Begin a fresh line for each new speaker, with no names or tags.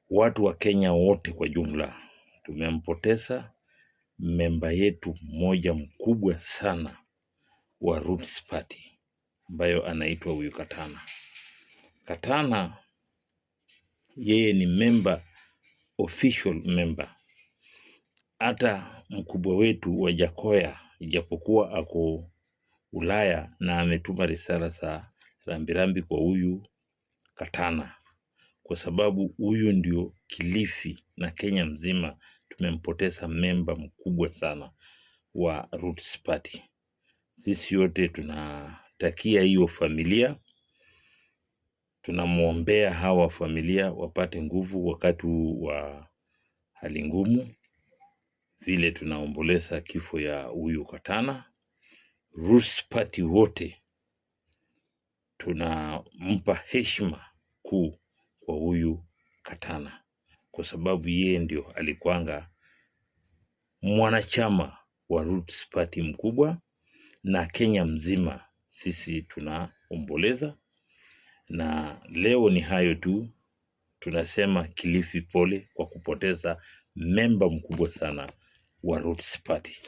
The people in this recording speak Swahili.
watu wa Kenya wote kwa jumla tumempoteza memba yetu mmoja mkubwa sana wa Roots Party ambayo anaitwa huyu Katana. Katana yeye ni member, official member. Hata mkubwa wetu wa Jakoya ijapokuwa ako Ulaya na ametuma risala za rambirambi kwa huyu Katana, kwa sababu huyu ndio Kilifi na Kenya mzima tumempoteza memba mkubwa sana wa Roots Party. Sisi yote tunatakia hiyo familia, tunamwombea hawa familia wapate nguvu wakati wa hali ngumu, vile tunaomboleza kifo ya huyu Katana. Roots Party wote tunampa heshima kuu kwa huyu Katana, kwa sababu yeye ndio alikuanga mwanachama wa Roots Party mkubwa, na Kenya mzima sisi tunaomboleza. Na leo ni hayo tu, tunasema Kilifi pole kwa kupoteza memba mkubwa sana wa Roots Party.